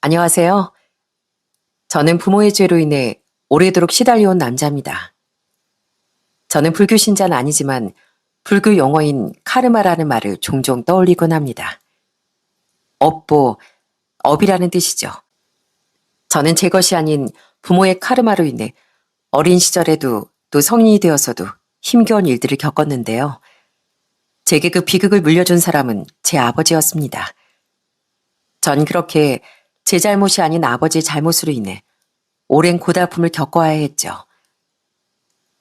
안녕하세요. 저는 부모의 죄로 인해 오래도록 시달려온 남자입니다. 저는 불교 신자는 아니지만 불교 용어인 카르마라는 말을 종종 떠올리곤 합니다. 업보, 업이라는 뜻이죠. 저는 제 것이 아닌 부모의 카르마로 인해 어린 시절에도 또 성인이 되어서도 힘겨운 일들을 겪었는데요. 제게 그 비극을 물려준 사람은 제 아버지였습니다. 전 그렇게 제 잘못이 아닌 아버지의 잘못으로 인해 오랜 고달픔을 겪어야 했죠.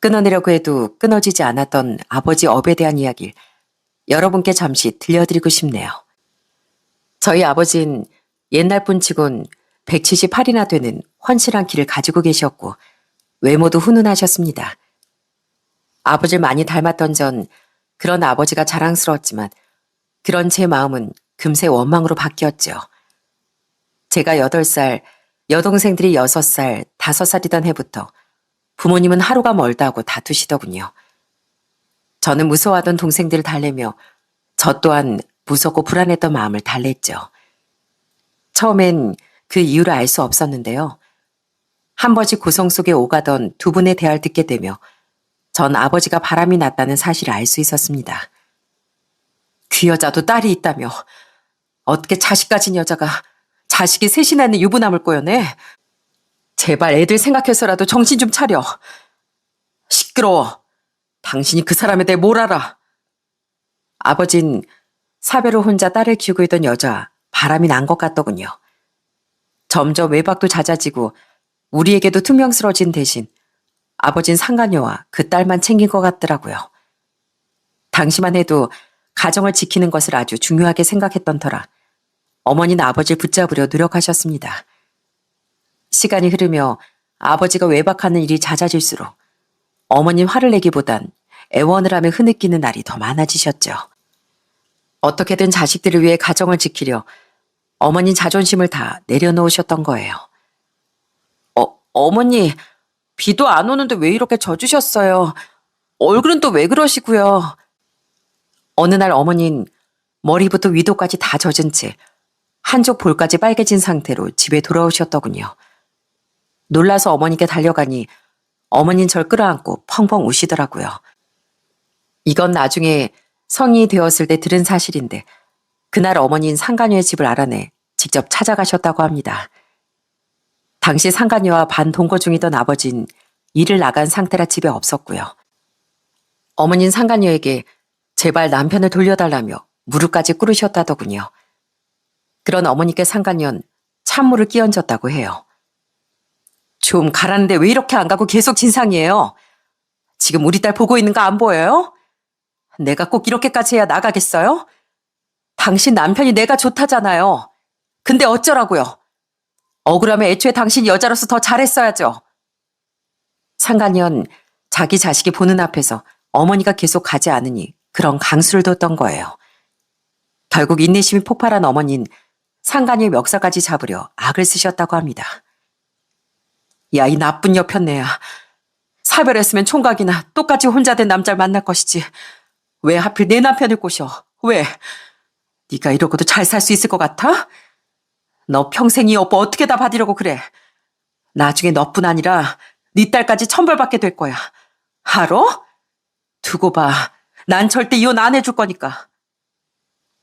끊어내려고 해도 끊어지지 않았던 아버지 업에 대한 이야기를 여러분께 잠시 들려드리고 싶네요. 저희 아버지는 옛날 분치곤 178이나 되는 헌실한 키를 가지고 계셨고 외모도 훈훈하셨습니다. 아버지를 많이 닮았던 전 그런 아버지가 자랑스러웠지만 그런 제 마음은 금세 원망으로 바뀌었죠. 제가 8살, 여동생들이 6살, 5살이던 해부터 부모님은 하루가 멀다고 다투시더군요. 저는 무서워하던 동생들을 달래며 저 또한 무섭고 불안했던 마음을 달랬죠. 처음엔 그 이유를 알 수 없었는데요. 한 번씩 고성 속에 오가던 두 분의 대화를 듣게 되며 전 아버지가 바람이 났다는 사실을 알 수 있었습니다. 그 여자도 딸이 있다며 어떻게 자식 가진 여자가 자식이 셋이나 있는 유부남을 꼬여내? 제발 애들 생각해서라도 정신 좀 차려. 시끄러워. 당신이 그 사람에 대해 뭘 알아? 아버진 사별로 혼자 딸을 키우고 있던 여자 바람이 난 것 같더군요. 점점 외박도 잦아지고 우리에게도 투명스러워진 대신 아버진 상간녀와 그 딸만 챙긴 것 같더라고요. 당시만 해도 가정을 지키는 것을 아주 중요하게 생각했던 터라 어머니는 아버지를 붙잡으려 노력하셨습니다. 시간이 흐르며 아버지가 외박하는 일이 잦아질수록 어머니는 화를 내기보단 애원을 하며 흐느끼는 날이 더 많아지셨죠. 어떻게든 자식들을 위해 가정을 지키려 어머니 자존심을 다 내려놓으셨던 거예요. 어머니, 비도 안 오는데 왜 이렇게 져주셨어요? 얼굴은 또 왜 그러시고요? 어느 날 어머니는 머리부터 위도까지 다 젖은 채 한쪽 볼까지 빨개진 상태로 집에 돌아오셨더군요. 놀라서 어머니께 달려가니 어머니는 절 끌어안고 펑펑 우시더라고요. 이건 나중에 성인이 되었을 때 들은 사실인데 그날 어머니는 상간녀의 집을 알아내 직접 찾아가셨다고 합니다. 당시 상간녀와 반동거 중이던 아버지는 일을 나간 상태라 집에 없었고요. 어머니는 상간녀에게 제발 남편을 돌려달라며 무릎까지 꿇으셨다더군요. 그런 어머니께 상간녀는 찬물을 끼얹었다고 해요. 좀 가라는데 왜 이렇게 안 가고 계속 진상이에요? 지금 우리 딸 보고 있는 거 안 보여요? 내가 꼭 이렇게까지 해야 나가겠어요? 당신 남편이 내가 좋다잖아요. 근데 어쩌라고요? 억울하면 애초에 당신 여자로서 더 잘했어야죠. 상간녀는 자기 자식이 보는 앞에서 어머니가 계속 가지 않으니 그런 강수를 뒀던 거예요. 결국 인내심이 폭발한 어머니는 상간녀의 멱살까지 잡으려 악을 쓰셨다고 합니다. 야, 이 나쁜 여편네야. 사별했으면 총각이나 똑같이 혼자 된 남자를 만날 것이지. 왜 하필 내 남편을 꼬셔? 왜? 네가 이러고도 잘 살 수 있을 것 같아? 너 평생 이 오빠 어떻게 다 받으려고 그래? 나중에 너뿐 아니라 네 딸까지 천벌받게 될 거야. 알아? 두고 봐. 난 절대 이혼 안 해줄 거니까.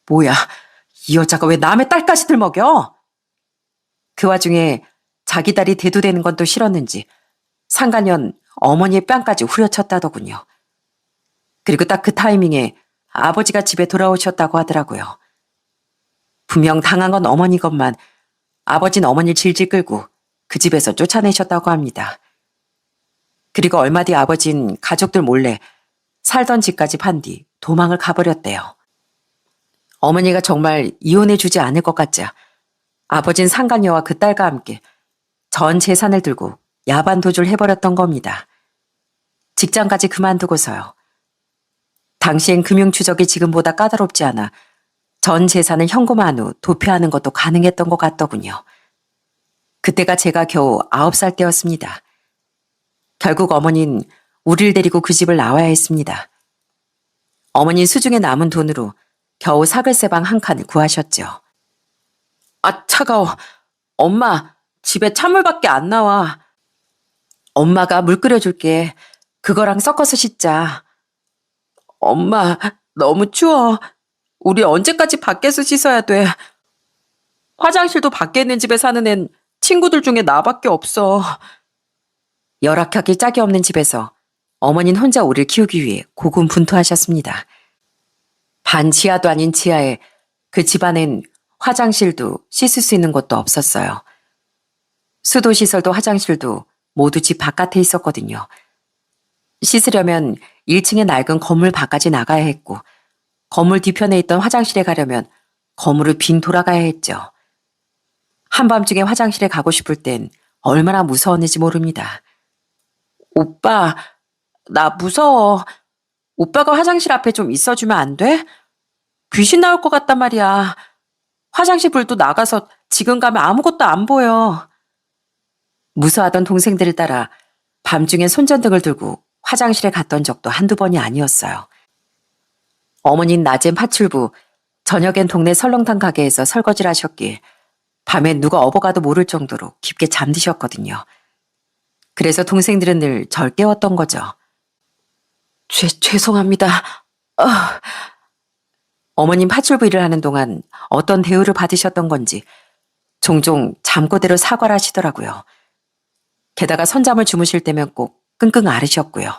뭐야, 이 여자가 왜 남의 딸까지 들먹여? 그 와중에 자기 딸이 대두되는 건 또 싫었는지 상간년 어머니의 뺨까지 후려쳤다더군요. 그리고 딱 그 타이밍에 아버지가 집에 돌아오셨다고 하더라고요. 분명 당한 건 어머니건만 아버지는 어머니를 질질 끌고 그 집에서 쫓아내셨다고 합니다. 그리고 얼마 뒤 아버지는 가족들 몰래 살던 집까지 판 뒤 도망을 가버렸대요. 어머니가 정말 이혼해주지 않을 것 같자 아버지는 상간녀와 그 딸과 함께 전 재산을 들고 야반 도주를 해버렸던 겁니다. 직장까지 그만두고서요. 당시엔 금융추적이 지금보다 까다롭지 않아 전 재산을 현금화 후 도피하는 것도 가능했던 것 같더군요. 그때가 제가 겨우 9살 때였습니다. 결국 어머니는 우리를 데리고 그 집을 나와야 했습니다. 어머니는 수중에 남은 돈으로 겨우 사글세방 한 칸을 구하셨죠. 아, 차가워. 엄마, 집에 찬물밖에 안 나와. 엄마가 물 끓여줄게. 그거랑 섞어서 씻자. 엄마, 너무 추워. 우리 언제까지 밖에서 씻어야 돼? 화장실도 밖에 있는 집에 사는 앤 친구들 중에 나밖에 없어. 열악하기 짝이 없는 집에서 어머니는 혼자 우리를 키우기 위해 고군분투하셨습니다. 반지하도 아닌 지하에 그 집안엔 화장실도 씻을 수 있는 곳도 없었어요. 수도시설도 화장실도 모두 집 바깥에 있었거든요. 씻으려면 1층의 낡은 건물 밖까지 나가야 했고, 건물 뒤편에 있던 화장실에 가려면 건물을 빙 돌아가야 했죠. 한밤중에 화장실에 가고 싶을 땐 얼마나 무서웠는지 모릅니다. 오빠, 나 무서워. 오빠가 화장실 앞에 좀 있어주면 안 돼? 귀신 나올 것 같단 말이야. 화장실 불도 나가서 지금 가면 아무것도 안 보여. 무서워하던 동생들을 따라 밤중에 손전등을 들고 화장실에 갔던 적도 한두 번이 아니었어요. 어머니는 낮엔 파출부, 저녁엔 동네 설렁탕 가게에서 설거지를 하셨기에 밤엔 누가 업어가도 모를 정도로 깊게 잠드셨거든요. 그래서 동생들은 늘 절 깨웠던 거죠. 죄송합니다. 어머님 파출부 일을 하는 동안 어떤 대우를 받으셨던 건지 종종 잠꼬대로 사과를 하시더라고요. 게다가 선잠을 주무실 때면 꼭 끙끙 앓으셨고요.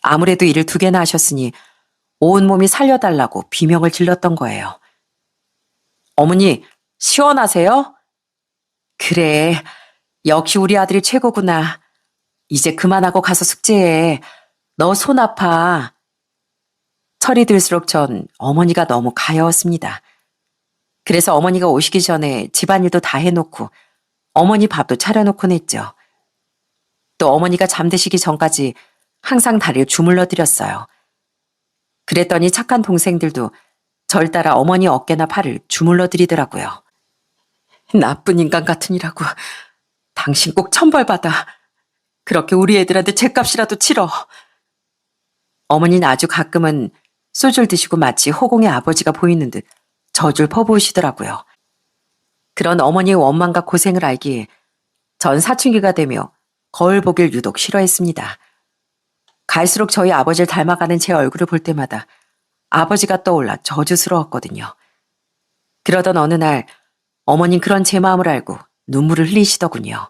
아무래도 일을 2개나 하셨으니 온몸이 살려달라고 비명을 질렀던 거예요. 어머니, 시원하세요? 그래, 역시 우리 아들이 최고구나. 이제 그만하고 가서 숙제해. 너 손 아파. 철이 들수록 전 어머니가 너무 가여웠습니다. 그래서 어머니가 오시기 전에 집안일도 다 해놓고 어머니 밥도 차려놓곤 했죠. 또 어머니가 잠드시기 전까지 항상 다리를 주물러 드렸어요. 그랬더니 착한 동생들도 절 따라 어머니 어깨나 팔을 주물러 드리더라고요. 나쁜 인간 같으니라고. 당신 꼭 천벌받아. 그렇게 우리 애들한테 죗값이라도 치러. 어머니는 아주 가끔은 소주를 드시고 마치 호공의 아버지가 보이는 듯 젖을 퍼부으시더라고요. 그런 어머니의 원망과 고생을 알기에 전 사춘기가 되며 거울 보길 유독 싫어했습니다. 갈수록 저희 아버지를 닮아가는 제 얼굴을 볼 때마다 아버지가 떠올라 저주스러웠거든요. 그러던 어느 날 어머님 그런 제 마음을 알고 눈물을 흘리시더군요.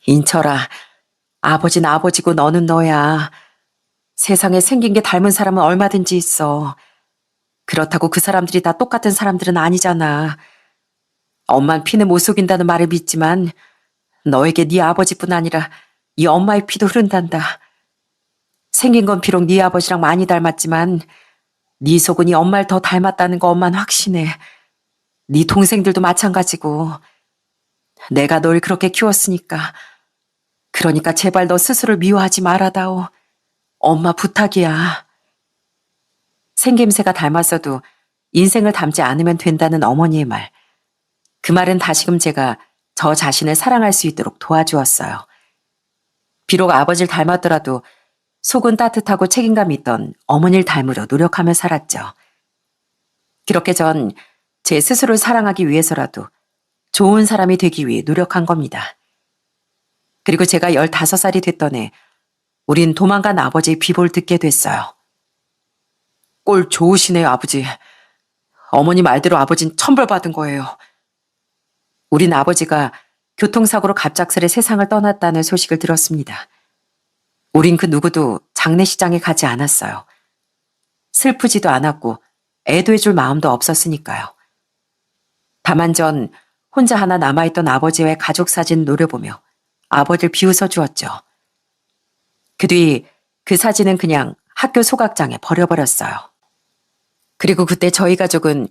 인철아, 아버지는 아버지고 너는 너야. 세상에 생긴 게 닮은 사람은 얼마든지 있어. 그렇다고 그 사람들이 다 똑같은 사람들은 아니잖아. 엄만 피는 못 속인다는 말을 믿지만 너에게 네 아버지뿐 아니라 이 엄마의 피도 흐른단다. 생긴 건 비록 네 아버지랑 많이 닮았지만 네 속은 이 엄마를 더 닮았다는 거 엄만 확신해. 네 동생들도 마찬가지고. 내가 널 그렇게 키웠으니까. 그러니까 제발 너 스스로를 미워하지 말아다오. 엄마 부탁이야. 생김새가 닮았어도 인생을 닮지 않으면 된다는 어머니의 말. 그 말은 다시금 제가 저 자신을 사랑할 수 있도록 도와주었어요. 비록 아버지를 닮았더라도 속은 따뜻하고 책임감 있던 어머니를 닮으려 노력하며 살았죠. 그렇게 전 제 스스로를 사랑하기 위해서라도 좋은 사람이 되기 위해 노력한 겁니다. 그리고 제가 15살이 됐던 해 우린 도망간 아버지의 비보를 듣게 됐어요. 꼴 좋으시네요, 아버지. 어머니 말대로 아버진 천벌받은 거예요. 우린 아버지가 교통사고로 갑작스레 세상을 떠났다는 소식을 들었습니다. 우린 그 누구도 장례식장에 가지 않았어요. 슬프지도 않았고 애도해줄 마음도 없었으니까요. 다만 전 혼자 하나 남아있던 아버지의 가족 사진 노려보며 아버지를 비웃어 주었죠. 그 뒤 그 사진은 그냥 학교 소각장에 버려버렸어요. 그리고 그때 저희 가족은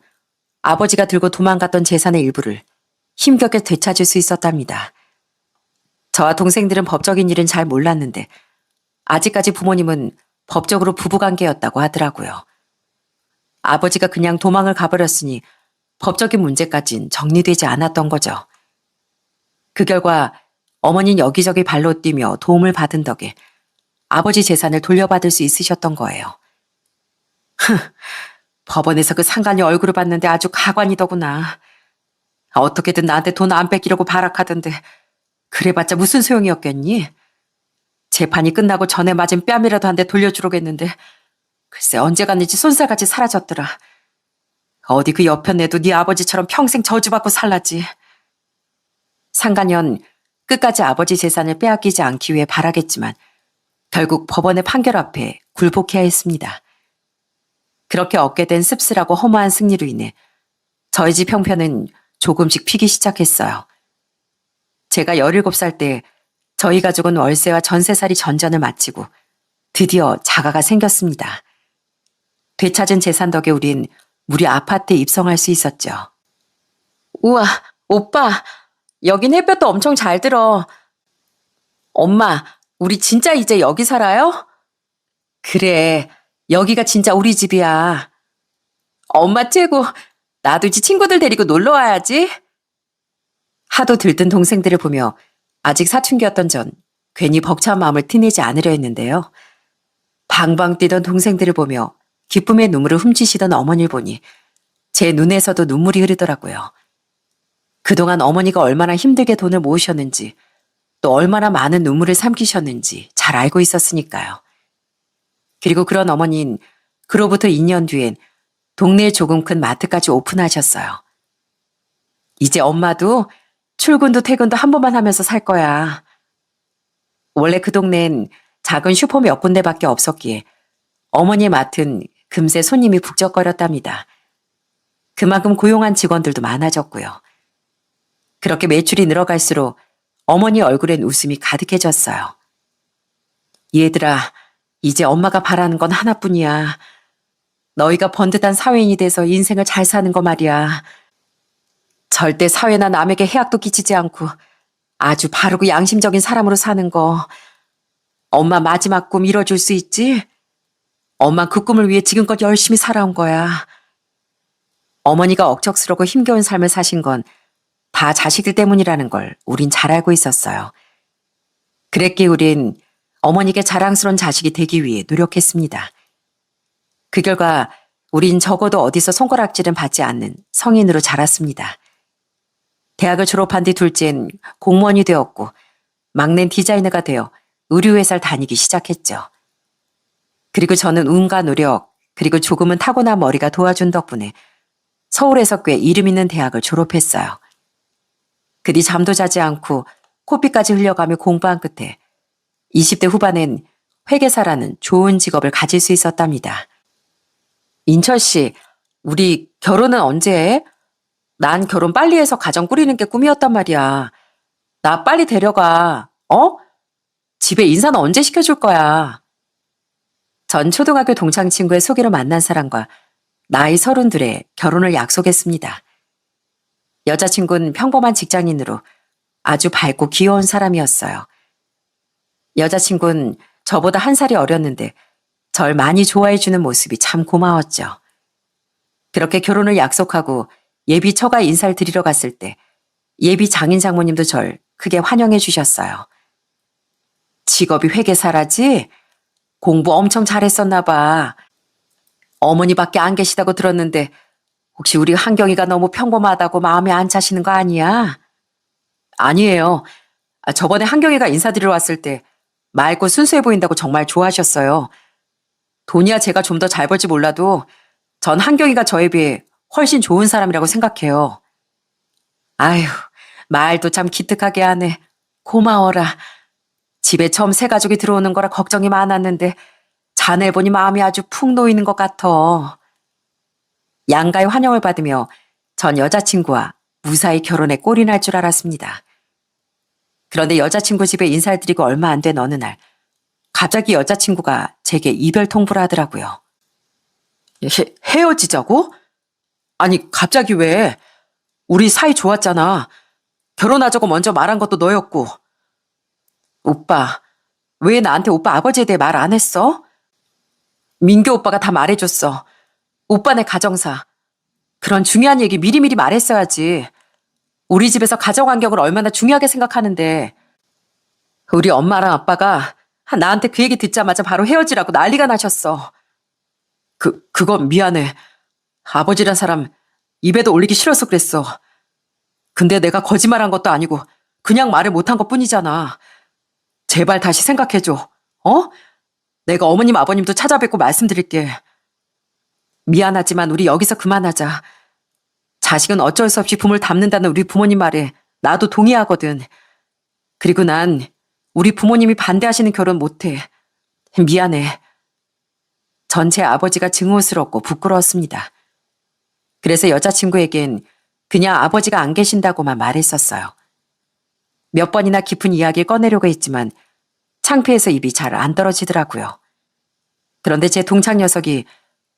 아버지가 들고 도망갔던 재산의 일부를 힘겹게 되찾을 수 있었답니다. 저와 동생들은 법적인 일은 잘 몰랐는데 아직까지 부모님은 법적으로 부부관계였다고 하더라고요. 아버지가 그냥 도망을 가버렸으니 법적인 문제까진 정리되지 않았던 거죠. 그 결과 어머니는 여기저기 발로 뛰며 도움을 받은 덕에 아버지 재산을 돌려받을 수 있으셨던 거예요. 법원에서 그 상간이 얼굴을 봤는데 아주 가관이더구나. 어떻게든 나한테 돈 안 뺏기려고 발악하던데 그래봤자 무슨 소용이었겠니? 재판이 끝나고 전에 맞은 뺨이라도 한 대 돌려주려겠는데 글쎄 언제 갔는지 손살같이 사라졌더라. 어디 그 여편네도 네 아버지처럼 평생 저주받고 살라지. 상간년 끝까지 아버지 재산을 빼앗기지 않기 위해 바라겠지만 결국 법원의 판결 앞에 굴복해야 했습니다. 그렇게 얻게 된 씁쓸하고 허무한 승리로 인해 저희 집 형편은 조금씩 피기 시작했어요. 제가 17살 때 저희 가족은 월세와 전세살이 전전을 마치고 드디어 자가가 생겼습니다. 되찾은 재산 덕에 우린 무려 아파트에 입성할 수 있었죠. 우와, 오빠, 여긴 햇볕도 엄청 잘 들어. 엄마, 우리 진짜 이제 여기 살아요? 그래, 여기가 진짜 우리 집이야. 엄마 최고. 나도 이제 친구들 데리고 놀러 와야지. 하도 들뜬 동생들을 보며 아직 사춘기였던 전 괜히 벅찬 마음을 티내지 않으려 했는데요. 방방 뛰던 동생들을 보며 기쁨의 눈물을 훔치시던 어머니를 보니 제 눈에서도 눈물이 흐르더라고요. 그동안 어머니가 얼마나 힘들게 돈을 모으셨는지 또 얼마나 많은 눈물을 삼키셨는지 잘 알고 있었으니까요. 그리고 그런 어머니는 그로부터 2년 뒤엔 동네에 조금 큰 마트까지 오픈하셨어요. 이제 엄마도 출근도 퇴근도 한 번만 하면서 살 거야. 원래 그 동네엔 작은 슈퍼 몇 군데밖에 없었기에 어머니의 마트는 금세 손님이 북적거렸답니다. 그만큼 고용한 직원들도 많아졌고요. 그렇게 매출이 늘어갈수록 어머니 얼굴엔 웃음이 가득해졌어요. 얘들아, 이제 엄마가 바라는 건 하나뿐이야. 너희가 번듯한 사회인이 돼서 인생을 잘 사는 거 말이야. 절대 사회나 남에게 해악도 끼치지 않고 아주 바르고 양심적인 사람으로 사는 거. 엄마 마지막 꿈 이뤄줄 수 있지? 엄마 그 꿈을 위해 지금껏 열심히 살아온 거야. 어머니가 억척스럽고 힘겨운 삶을 사신 건 다 자식들 때문이라는 걸 우린 잘 알고 있었어요. 그랬기에 우린 어머니께 자랑스러운 자식이 되기 위해 노력했습니다. 그 결과 우린 적어도 어디서 손가락질은 받지 않는 성인으로 자랐습니다. 대학을 졸업한 뒤 둘째는 공무원이 되었고 막내는 디자이너가 되어 의류회사를 다니기 시작했죠. 그리고 저는 운과 노력 그리고 조금은 타고난 머리가 도와준 덕분에 서울에서 꽤 이름 있는 대학을 졸업했어요. 그 뒤 잠도 자지 않고 코피까지 흘려가며 공부한 끝에 20대 후반엔 회계사라는 좋은 직업을 가질 수 있었답니다. 인철 씨, 우리 결혼은 언제 해? 난 결혼 빨리 해서 가정 꾸리는 게 꿈이었단 말이야. 나 빨리 데려가. 어? 집에 인사는 언제 시켜줄 거야? 전 초등학교 동창 친구의 소개로 만난 사람과 나이 32에 결혼을 약속했습니다. 여자친구는 평범한 직장인으로 아주 밝고 귀여운 사람이었어요. 여자친구는 저보다 한 살이 어렸는데 절 많이 좋아해주는 모습이 참 고마웠죠. 그렇게 결혼을 약속하고 예비 처가 인사를 드리러 갔을 때 예비 장인 장모님도 절 크게 환영해 주셨어요. 직업이 회계사라지? 공부 엄청 잘했었나 봐. 어머니밖에 안 계시다고 들었는데 혹시 우리 한경이가 너무 평범하다고 마음에 안 차시는 거 아니야? 아니에요. 저번에 한경이가 인사드리러 왔을 때 맑고 순수해 보인다고 정말 좋아하셨어요. 돈이야 제가 좀 더 잘 벌지 몰라도 전 한경이가 저에 비해 훨씬 좋은 사람이라고 생각해요. 아휴, 말도 참 기특하게 하네. 고마워라. 집에 처음 새 가족이 들어오는 거라 걱정이 많았는데 자네 보니 마음이 아주 푹 놓이는 것 같아. 양가의 환영을 받으며 전 여자친구와 무사히 결혼에 꼴이 날 줄 알았습니다. 그런데 여자친구 집에 인사를 드리고 얼마 안 된 어느 날 갑자기 여자친구가 제게 이별 통보를 하더라고요. 헤어지자고? 아니 갑자기 왜? 우리 사이 좋았잖아. 결혼하자고 먼저 말한 것도 너였고. 오빠, 왜 나한테 오빠 아버지에 대해 말 안 했어? 민규 오빠가 다 말해줬어. 오빠네 가정사. 그런 중요한 얘기 미리미리 말했어야지. 우리 집에서 가정 환경을 얼마나 중요하게 생각하는데. 우리 엄마랑 아빠가 나한테 그 얘기 듣자마자 바로 헤어지라고 난리가 나셨어. 그건 미안해. 아버지란 사람 입에도 올리기 싫어서 그랬어. 근데 내가 거짓말한 것도 아니고 그냥 말을 못한 것뿐이잖아. 제발 다시 생각해줘. 어? 내가 어머님 아버님도 찾아뵙고 말씀드릴게. 미안하지만 우리 여기서 그만하자. 자식은 어쩔 수 없이 부모를 닮는다는 우리 부모님 말에 나도 동의하거든. 그리고 난 우리 부모님이 반대하시는 결혼 못해. 미안해. 전체 아버지가 증오스럽고 부끄러웠습니다. 그래서 여자친구에겐 그냥 아버지가 안 계신다고만 말했었어요. 몇 번이나 깊은 이야기를 꺼내려고 했지만 창피해서 입이 잘 안 떨어지더라고요. 그런데 제 동창 녀석이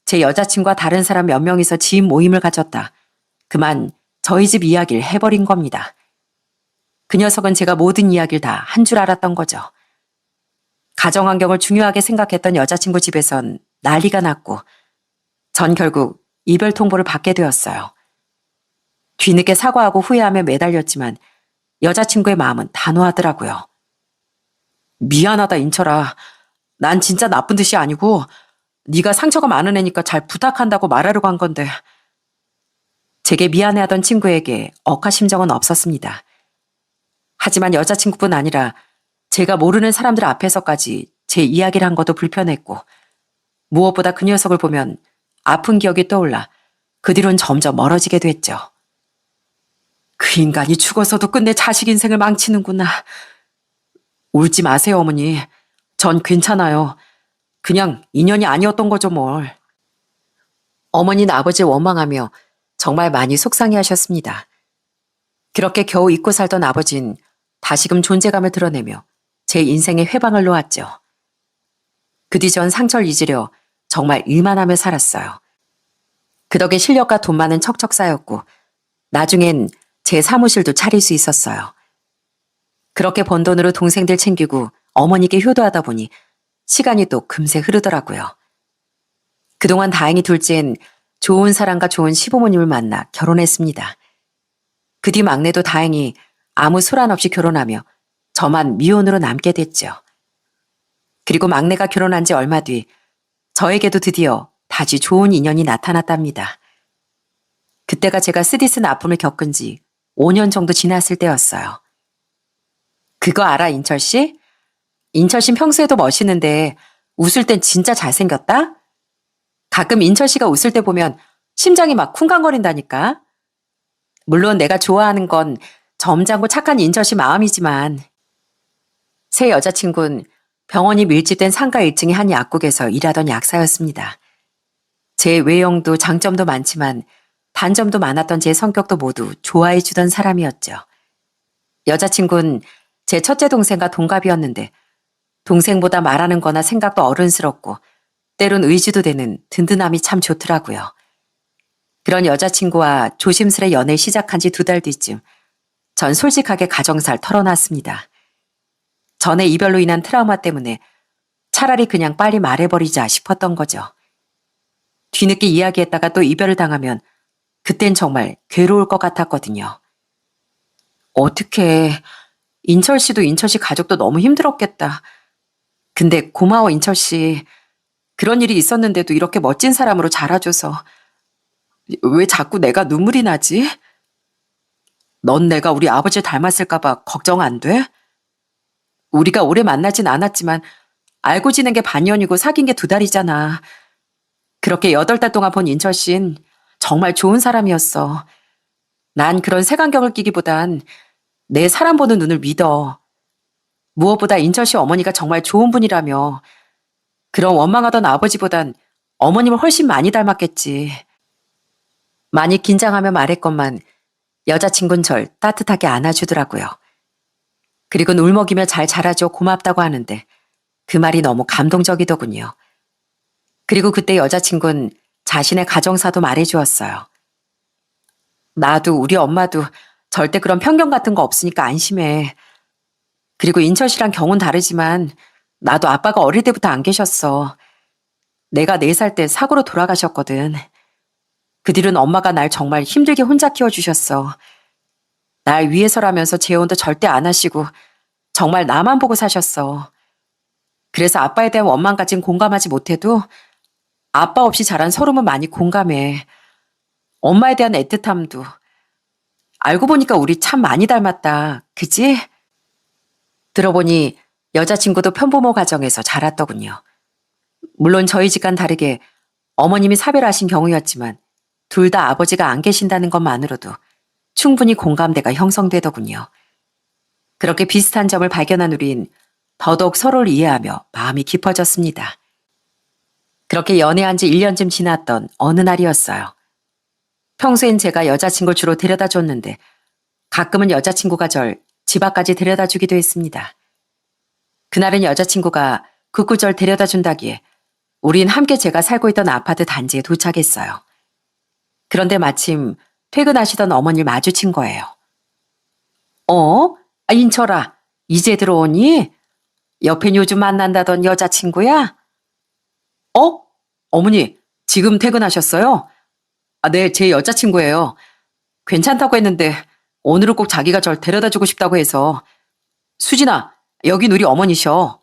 제 여자친구와 다른 사람 몇 명이서 지인 모임을 가졌다. 그만 저희 집 이야기를 해버린 겁니다. 그 녀석은 제가 모든 이야기를 다 한 줄 알았던 거죠. 가정환경을 중요하게 생각했던 여자친구 집에선 난리가 났고 전 결국 이별 통보를 받게 되었어요. 뒤늦게 사과하고 후회하며 매달렸지만 여자친구의 마음은 단호하더라고요. 미안하다 인철아. 난 진짜 나쁜 뜻이 아니고 네가 상처가 많은 애니까 잘 부탁한다고 말하려고 한 건데. 제게 미안해하던 친구에게 억하심정은 없었습니다. 하지만 여자친구뿐 아니라 제가 모르는 사람들 앞에서까지 제 이야기를 한 것도 불편했고 무엇보다 그 녀석을 보면 아픈 기억이 떠올라 그 뒤로는 점점 멀어지게 됐죠. 그 인간이 죽어서도 끝내 자식 인생을 망치는구나. 울지 마세요 어머니. 전 괜찮아요. 그냥 인연이 아니었던 거죠 뭘. 어머니는 아버지를 원망하며 정말 많이 속상해하셨습니다. 그렇게 겨우 잊고 살던 아버진 다시금 존재감을 드러내며 제 인생의 회방을 놓았죠. 그 뒤 전 상처를 잊으려 정말 일만 하며 살았어요. 그 덕에 실력과 돈만은 척척 쌓였고 나중엔 제 사무실도 차릴 수 있었어요. 그렇게 번 돈으로 동생들 챙기고 어머니께 효도하다 보니 시간이 또 금세 흐르더라고요. 그동안 다행히 둘째는 좋은 사람과 좋은 시부모님을 만나 결혼했습니다. 그 뒤 막내도 다행히 아무 소란 없이 결혼하며 저만 미혼으로 남게 됐죠. 그리고 막내가 결혼한 지 얼마 뒤 저에게도 드디어 다시 좋은 인연이 나타났답니다. 그때가 제가 쓰디쓴 아픔을 겪은 지 5년 정도 지났을 때였어요. 그거 알아 인철 씨? 인철 씨 평소에도 멋있는데 웃을 땐 진짜 잘생겼다? 가끔 인철 씨가 웃을 때 보면 심장이 막 쿵쾅거린다니까. 물론 내가 좋아하는 건 점잖고 착한 인철 씨 마음이지만 새 여자친구는 병원이 밀집된 상가 1층의 한 약국에서 일하던 약사였습니다. 제 외형도 장점도 많지만 단점도 많았던 제 성격도 모두 좋아해 주던 사람이었죠. 여자친구는 제 첫째 동생과 동갑이었는데 동생보다 말하는 거나 생각도 어른스럽고 때론 의지도 되는 든든함이 참 좋더라고요. 그런 여자친구와 조심스레 연애 시작한 지 2달 뒤쯤 전 솔직하게 가정사를 털어놨습니다. 전의 이별로 인한 트라우마 때문에 차라리 그냥 빨리 말해버리자 싶었던 거죠. 뒤늦게 이야기했다가 또 이별을 당하면 그땐 정말 괴로울 것 같았거든요. 어떡해. 인철 씨도 인철 씨 가족도 너무 힘들었겠다. 근데 고마워 인철 씨. 그런 일이 있었는데도 이렇게 멋진 사람으로 자라줘서. 왜 자꾸 내가 눈물이 나지? 넌 내가 우리 아버지 닮았을까봐 걱정 안 돼? 우리가 오래 만나진 않았지만 알고 지낸 게 반년이고 사귄 게 2달이잖아. 그렇게 8달 동안 본 인철 씨는 정말 좋은 사람이었어. 난 그런 색안경을 끼기보단 내 사람 보는 눈을 믿어. 무엇보다 인철 씨 어머니가 정말 좋은 분이라며. 그런 원망하던 아버지보단 어머님을 훨씬 많이 닮았겠지. 많이 긴장하며 말했건만 여자친구는 절 따뜻하게 안아주더라고요. 그리고 울먹이며 잘 자라줘 고맙다고 하는데 그 말이 너무 감동적이더군요. 그리고 그때 여자친구는 자신의 가정사도 말해주었어요. 나도 우리 엄마도 절대 그런 편견 같은 거 없으니까 안심해. 그리고 인철 씨랑 경우는 다르지만 나도 아빠가 어릴 때부터 안 계셨어. 내가 4살 때 사고로 돌아가셨거든. 그 뒤로는 엄마가 날 정말 힘들게 혼자 키워주셨어. 날 위해서라면서 재혼도 절대 안 하시고 정말 나만 보고 사셨어. 그래서 아빠에 대한 원망까진 공감하지 못해도 아빠 없이 자란 서름은 많이 공감해. 엄마에 대한 애틋함도. 알고 보니까 우리 참 많이 닮았다. 그지? 들어보니 여자친구도 편부모 가정에서 자랐더군요. 물론 저희 집과는 다르게 어머님이 사별하신 경우였지만 둘 다 아버지가 안 계신다는 것만으로도 충분히 공감대가 형성되더군요. 그렇게 비슷한 점을 발견한 우린 더더욱 서로를 이해하며 마음이 깊어졌습니다. 그렇게 연애한 지 1년쯤 지났던 어느 날이었어요. 평소엔 제가 여자친구를 주로 데려다 줬는데 가끔은 여자친구가 절 집 앞까지 데려다 주기도 했습니다. 그날은 여자친구가 극구 절 데려다 준다기에 우린 함께 제가 살고 있던 아파트 단지에 도착했어요. 그런데 마침 퇴근하시던 어머니를 마주친 거예요. 인철아, 이제 들어오니? 옆엔 요즘 만난다던 여자친구야? 어머니, 지금 퇴근하셨어요? 네, 제 여자친구예요. 괜찮다고 했는데 오늘은 꼭 자기가 절 데려다 주고 싶다고 해서. 수진아, 여긴 우리 어머니셔.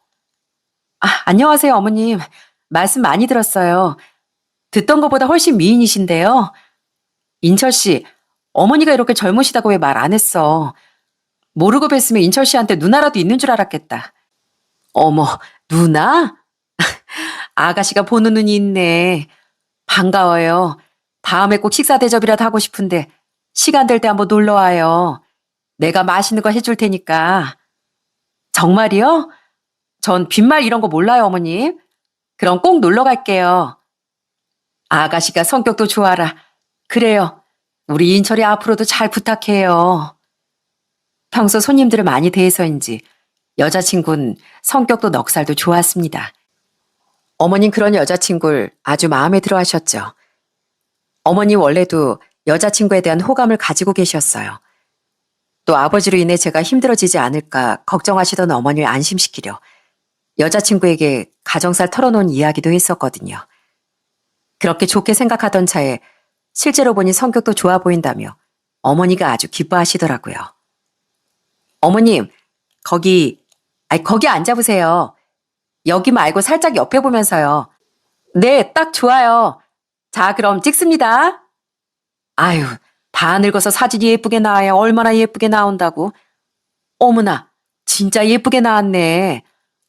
안녕하세요, 어머님. 말씀 많이 들었어요. 듣던 것보다 훨씬 미인이신데요. 인철 씨, 어머니가 이렇게 젊으시다고 왜 말 안 했어? 모르고 뵀으면 인철 씨한테 누나라도 있는 줄 알았겠다. 어머, 누나? 아가씨가 보는 눈이 있네. 반가워요. 다음에 꼭 식사 대접이라도 하고 싶은데 시간 될 때 한번 놀러 와요. 내가 맛있는 거 해줄 테니까. 정말이요? 전 빈말 이런 거 몰라요, 어머님. 그럼 꼭 놀러 갈게요. 아가씨가 성격도 좋아라. 그래요. 우리 인철이 앞으로도 잘 부탁해요. 평소 손님들을 많이 대해서인지 여자친구는 성격도 넉살도 좋았습니다. 어머님 그런 여자친구를 아주 마음에 들어 하셨죠. 어머니 원래도 여자친구에 대한 호감을 가지고 계셨어요. 또 아버지로 인해 제가 힘들어지지 않을까 걱정하시던 어머니를 안심시키려 여자친구에게 가정살 털어놓은 이야기도 했었거든요. 그렇게 좋게 생각하던 차에 실제로 보니 성격도 좋아 보인다며 어머니가 아주 기뻐하시더라고요. 어머님, 거기 앉아보세요. 여기 말고 살짝 옆에 보면서요. 네, 딱 좋아요. 자, 그럼 찍습니다. 아유, 다 늙어서 사진이 예쁘게 나와야 얼마나 예쁘게 나온다고. 어머나, 진짜 예쁘게 나왔네.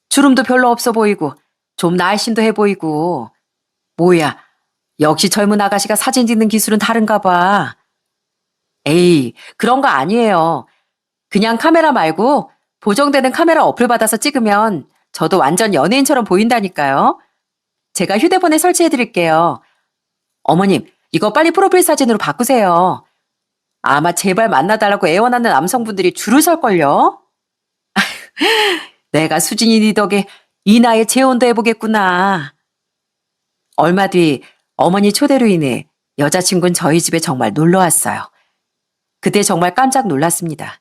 주름도 별로 없어 보이고 좀 날씬도 해 보이고. 뭐야, 역시 젊은 아가씨가 사진 찍는 기술은 다른가 봐. 에이, 그런 거 아니에요. 그냥 카메라 말고 보정되는 카메라 어플 받아서 찍으면 저도 완전 연예인처럼 보인다니까요. 제가 휴대폰에 설치해 드릴게요. 어머님, 이거 빨리 프로필 사진으로 바꾸세요. 아마 제발 만나달라고 애원하는 남성분들이 줄을 설걸요? 내가 수진이 니 덕에 이 나이에 재혼도 해보겠구나. 얼마 뒤 어머니 초대로 인해 여자친구는 저희 집에 정말 놀러 왔어요. 그때 정말 깜짝 놀랐습니다.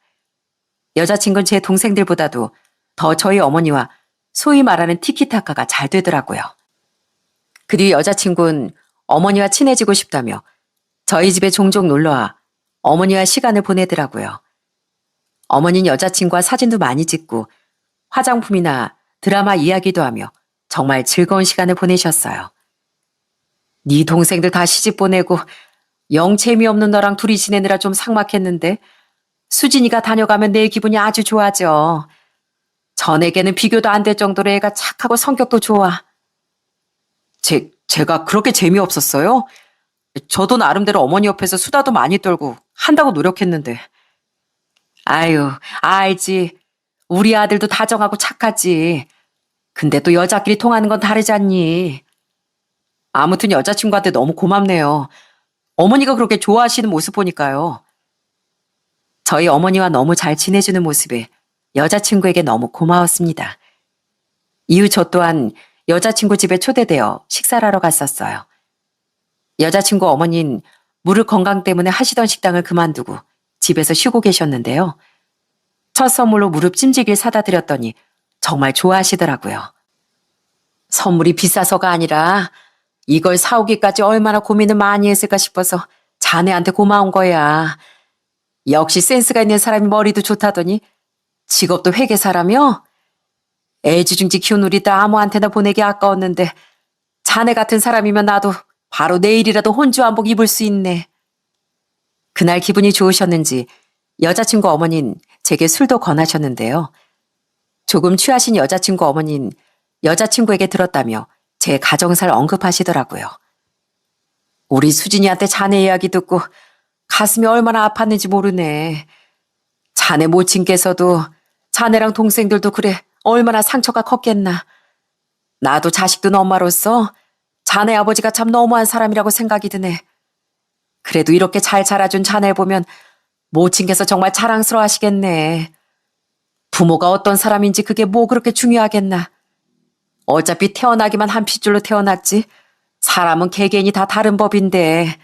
여자친구는 제 동생들보다도 더 저희 어머니와 소위 말하는 티키타카가 잘 되더라고요. 그 뒤 여자친구는 어머니와 친해지고 싶다며 저희 집에 종종 놀러와 어머니와 시간을 보내더라고요. 어머니는 여자친구와 사진도 많이 찍고 화장품이나 드라마 이야기도 하며 정말 즐거운 시간을 보내셨어요. 네 동생들 다 시집 보내고 영 재미없는 너랑 둘이 지내느라 좀 삭막했는데 수진이가 다녀가면 내 기분이 아주 좋아져. 전에게는 비교도 안 될 정도로 애가 착하고 성격도 좋아. 제가 그렇게 재미없었어요? 저도 나름대로 어머니 옆에서 수다도 많이 떨고 한다고 노력했는데. 아유, 알지. 우리 아들도 다정하고 착하지. 근데 또 여자끼리 통하는 건 다르잖니. 아무튼 여자친구한테 너무 고맙네요. 어머니가 그렇게 좋아하시는 모습 보니까요. 저희 어머니와 너무 잘 지내주는 모습에 여자친구에게 너무 고마웠습니다. 이후 저 또한 여자친구 집에 초대되어 식사를 하러 갔었어요. 여자친구 어머니는 무릎 건강 때문에 하시던 식당을 그만두고 집에서 쉬고 계셨는데요. 첫 선물로 무릎 찜질기를 사다 드렸더니 정말 좋아하시더라고요. 선물이 비싸서가 아니라 이걸 사오기까지 얼마나 고민을 많이 했을까 싶어서 자네한테 고마운 거야. 역시 센스가 있는 사람이 머리도 좋다더니 직업도 회계사라며? 애지중지 키운 우리 딸 아무한테나 보내기 아까웠는데 자네 같은 사람이면 나도 바로 내일이라도 혼주 한복 입을 수 있네. 그날 기분이 좋으셨는지 여자친구 어머니는 제게 술도 권하셨는데요. 조금 취하신 여자친구 어머니는 여자친구에게 들었다며 제 가정사를 언급하시더라고요. 우리 수진이한테 자네 이야기 듣고 가슴이 얼마나 아팠는지 모르네. 자네 모친께서도 자네랑 동생들도 그래 얼마나 상처가 컸겠나. 나도 자식 둔 엄마로서 자네 아버지가 참 너무한 사람이라고 생각이 드네. 그래도 이렇게 잘 자라준 자네 보면 모친께서 정말 자랑스러워 하시겠네. 부모가 어떤 사람인지 그게 뭐 그렇게 중요하겠나. 어차피 태어나기만 한 핏줄로 태어났지. 사람은 개개인이 다 다른 법인데.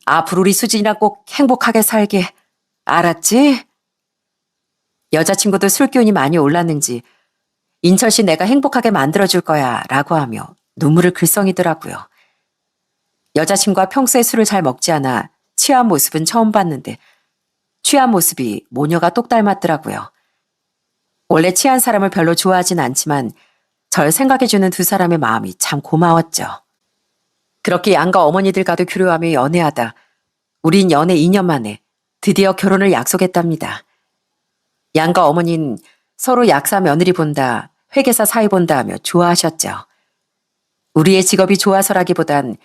앞으로 우리 수진이랑 꼭 행복하게 살게. 알았지? 여자친구도 술 기운이 많이 올랐는지 인철 씨 내가 행복하게 만들어줄 거야 라고 하며 눈물을 글썽이더라고요. 여자친구가 평소에 술을 잘 먹지 않아 취한 모습은 처음 봤는데 취한 모습이 모녀가 똑 닮았더라고요. 원래 취한 사람을 별로 좋아하진 않지만 절 생각해주는 두 사람의 마음이 참 고마웠죠. 그렇게 양가 어머니들과도 교류하며 연애하다 우린 연애 2년 만에 드디어 결혼을 약속했답니다. 양가 어머니는 서로 약사 며느리 본다, 회계사 사위 본다 하며 좋아하셨죠. 우리의 직업이 좋아서라기보단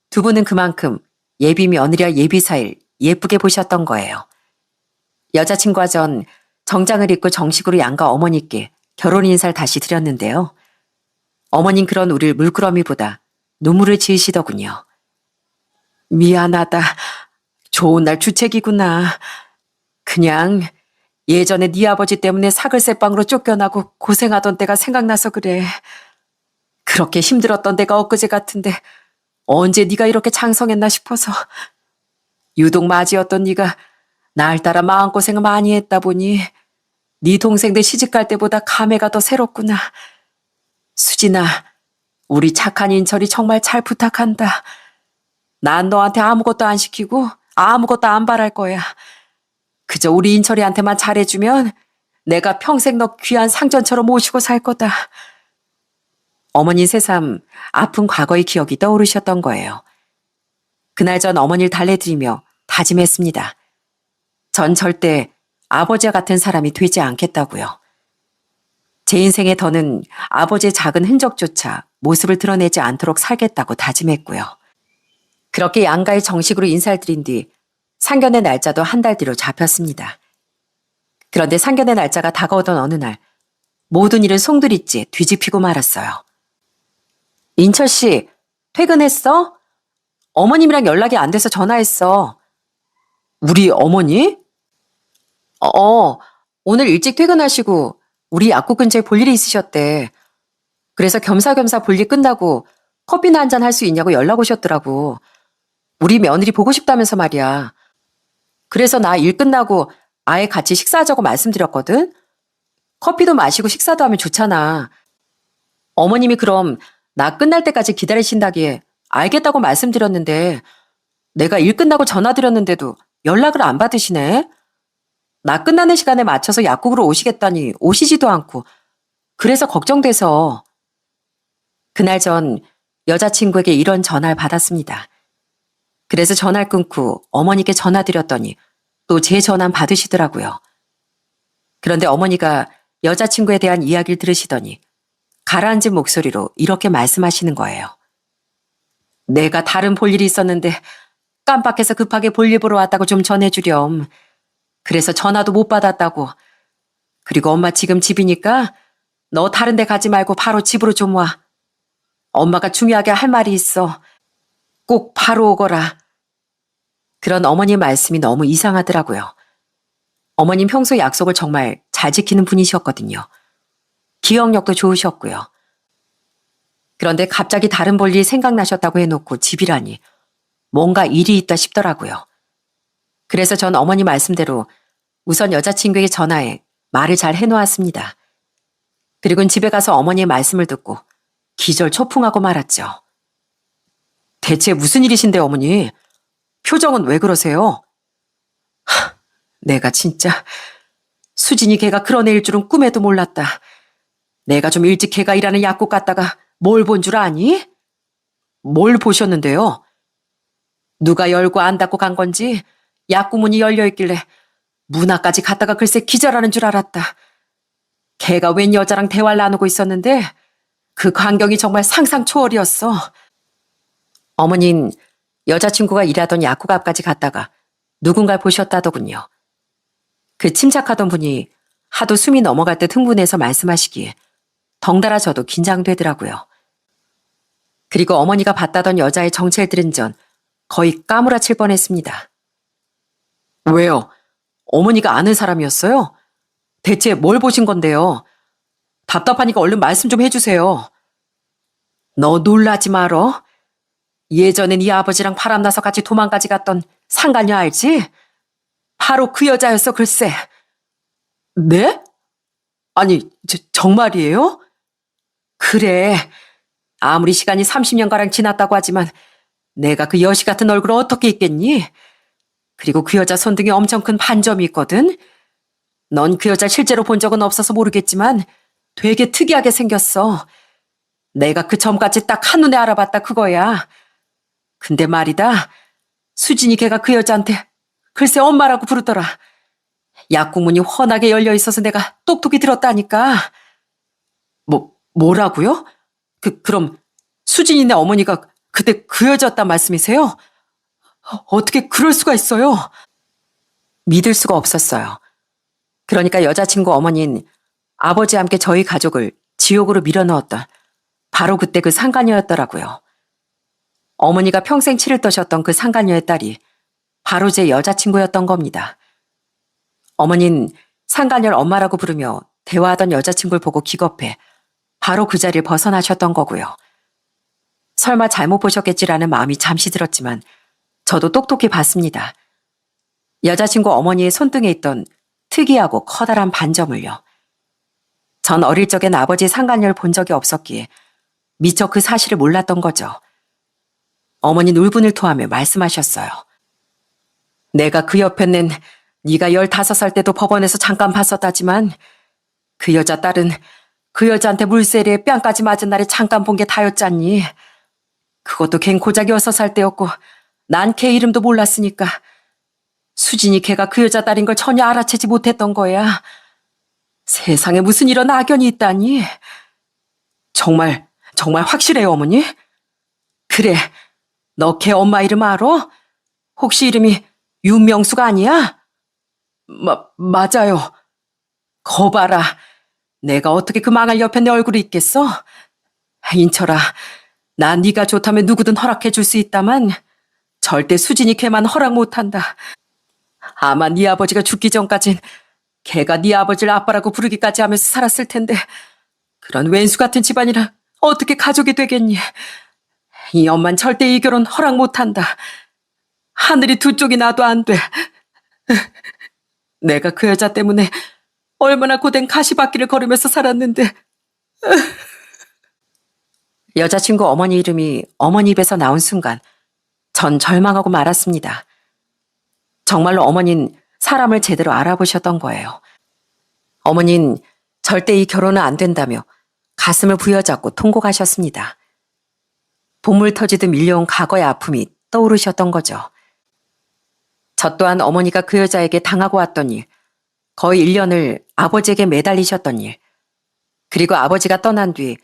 두 분은 그만큼 예비 며느리와 예비 사위를 예쁘게 보셨던 거예요. 여자친구와 전 정장을 입고 정식으로 양가 어머니께 결혼 인사를 다시 드렸는데요. 어머닌 그런 우리를 물끄러미보다 눈물을 지으시더군요. 미안하다. 좋은 날 주책이구나. 그냥 예전에 네 아버지 때문에 사글세빵으로 쫓겨나고 고생하던 때가 생각나서 그래. 그렇게 힘들었던 때가 엊그제 같은데 언제 네가 이렇게 장성했나 싶어서. 유독 맞이였던 네가 날 따라 마음고생을 많이 했다 보니 네 동생들 시집갈 때보다 감회가 더 새롭구나. 수진아, 우리 착한 인철이 정말 잘 부탁한다. 난 너한테 아무것도 안 시키고 아무것도 안 바랄 거야. 그저 우리 인철이한테만 잘해주면 내가 평생 너 귀한 상전처럼 모시고 살 거다. 어머니 새삼 아픈 과거의 기억이 떠오르셨던 거예요. 그날 전 어머니를 달래드리며 다짐했습니다. 전 절대 아버지와 같은 사람이 되지 않겠다고요. 제 인생에 더는 아버지의 작은 흔적조차 모습을 드러내지 않도록 살겠다고 다짐했고요. 그렇게 양가에 정식으로 인사를 드린 뒤 상견례 날짜도 한 달 뒤로 잡혔습니다. 그런데 상견례 날짜가 다가오던 어느 날 모든 일을 송두리째 뒤집히고 말았어요. 인철 씨, 퇴근했어? 어머님이랑 연락이 안 돼서 전화했어. 우리 어머니? 오늘 일찍 퇴근하시고 우리 약국 근처에 볼 일이 있으셨대. 그래서 겸사겸사 볼 일 끝나고 커피나 한잔 할 수 있냐고 연락 오셨더라고. 우리 며느리 보고 싶다면서 말이야. 그래서 나 일 끝나고 아예 같이 식사하자고 말씀드렸거든. 커피도 마시고 식사도 하면 좋잖아. 어머님이 그럼 나 끝날 때까지 기다리신다기에 알겠다고 말씀드렸는데 내가 일 끝나고 전화드렸는데도 연락을 안 받으시네. 나 끝나는 시간에 맞춰서 약국으로 오시겠다니 오시지도 않고 그래서 걱정돼서. 그날 전 여자친구에게 이런 전화를 받았습니다. 그래서 전화를 끊고 어머니께 전화드렸더니 또 제 전화는 받으시더라고요. 그런데 어머니가 여자친구에 대한 이야기를 들으시더니 가라앉은 목소리로 이렇게 말씀하시는 거예요. 내가 다른 볼 일이 있었는데 깜빡해서 급하게 볼일 보러 왔다고 좀 전해주렴. 그래서 전화도 못 받았다고. 그리고 엄마 지금 집이니까 너 다른 데 가지 말고 바로 집으로 좀 와. 엄마가 중요하게 할 말이 있어. 꼭 바로 오거라. 그런 어머니 말씀이 너무 이상하더라고요. 어머님 평소 약속을 정말 잘 지키는 분이셨거든요. 기억력도 좋으셨고요. 그런데 갑자기 다른 볼 일이 생각나셨다고 해놓고 집이라니 뭔가 일이 있다 싶더라고요. 그래서 전 어머니 말씀대로 우선 여자친구에게 전화해 말을 잘 해놓았습니다. 그리고는 집에 가서 어머니의 말씀을 듣고 기절초풍하고 말았죠. 대체 무슨 일이신데 어머니? 표정은 왜 그러세요? 내가 진짜 수진이 걔가 그런 애일 줄은 꿈에도 몰랐다. 내가 좀 일찍 걔가 일하는 약국 갔다가 뭘 본 줄 아니? 뭘 보셨는데요? 누가 열고 안 닫고 간 건지 약국문이 열려있길래 문 앞까지 갔다가 글쎄 기절하는 줄 알았다. 걔가 웬 여자랑 대화를 나누고 있었는데 그 광경이 정말 상상 초월이었어. 어머닌 여자친구가 일하던 약국 앞까지 갔다가 누군가를 보셨다더군요. 그 침착하던 분이 하도 숨이 넘어갈 듯 흥분해서 말씀하시기에 덩달아 저도 긴장되더라고요. 그리고 어머니가 봤다던 여자의 정체를 들은 전 거의 까무라칠 뻔했습니다. 왜요? 어머니가 아는 사람이었어요? 대체 뭘 보신 건데요? 답답하니까 얼른 말씀 좀 해주세요. 너 놀라지 말어. 예전에 네 아버지랑 바람나서 같이 도망까지 갔던 상간녀 알지? 바로 그 여자였어 글쎄. 네? 아니 정말이에요? 그래. 아무리 시간이 30년가량 지났다고 하지만 내가 그 여시 같은 얼굴을 어떻게 잊겠니? 그리고 그 여자 손등에 엄청 큰 반점이 있거든. 넌 그 여자 실제로 본 적은 없어서 모르겠지만 되게 특이하게 생겼어. 내가 그 점까지 딱 한눈에 알아봤다 그거야. 근데 말이다. 수진이 걔가 그 여자한테 글쎄 엄마라고 부르더라. 약국문이 훤하게 열려 있어서 내가 똑똑히 들었다니까. 뭐라고요? 그럼 수진이네 어머니가 그때 그 여자였단 말씀이세요? 어떻게 그럴 수가 있어요? 믿을 수가 없었어요. 그러니까 여자친구 어머니는 아버지와 함께 저희 가족을 지옥으로 밀어넣었던 바로 그때 그 상간녀였더라고요. 어머니가 평생 치를 떠셨던 그 상간녀의 딸이 바로 제 여자친구였던 겁니다. 어머니는 상간녀를 엄마라고 부르며 대화하던 여자친구를 보고 기겁해 바로 그 자리를 벗어나셨던 거고요. 설마 잘못 보셨겠지라는 마음이 잠시 들었지만 저도 똑똑히 봤습니다. 여자친구 어머니의 손등에 있던 특이하고 커다란 반점을요. 전 어릴 적엔 아버지 상간녀를 본 적이 없었기에 미처 그 사실을 몰랐던 거죠. 어머니는 울분을 토하며 말씀하셨어요. 내가 그 옆에 낸 네가 15살 때도 법원에서 잠깐 봤었다지만 그 여자 딸은 그 여자한테 물세리에 뺨까지 맞은 날에 잠깐 본 게 다였잖니. 그것도 걘 고작 6살 때였고 난 걔 이름도 몰랐으니까 수진이 걔가 그 여자 딸인 걸 전혀 알아채지 못했던 거야. 세상에 무슨 이런 악연이 있다니. 정말 확실해요 어머니? 그래, 너 걔 엄마 이름 알아? 혹시 이름이 윤명수가 아니야? 맞아요. 거봐라. 내가 어떻게 그 망할 옆에 내 얼굴이 있겠어? 인철아, 나 네가 좋다면 누구든 허락해 줄 수 있다만 절대 수진이 걔만 허락 못한다. 아마 네 아버지가 죽기 전까진 걔가 네 아버지를 아빠라고 부르기까지 하면서 살았을 텐데 그런 왼수 같은 집안이랑 어떻게 가족이 되겠니? 이 엄만 절대 이 결혼 허락 못한다. 하늘이 두 쪽이 나도 안 돼. 내가 그 여자 때문에 얼마나 고된 가시밭길을 걸으면서 살았는데. 여자친구 어머니 이름이 어머니 입에서 나온 순간 전 절망하고 말았습니다. 정말로 어머니는 사람을 제대로 알아보셨던 거예요. 어머니는 절대 이 결혼은 안 된다며 가슴을 부여잡고 통곡하셨습니다. 봇물 터지듯 밀려온 과거의 아픔이 떠오르셨던 거죠. 저 또한 어머니가 그 여자에게 당하고 왔던 일, 거의 1년을 아버지에게 매달리셨던 일, 그리고 아버지가 떠난 뒤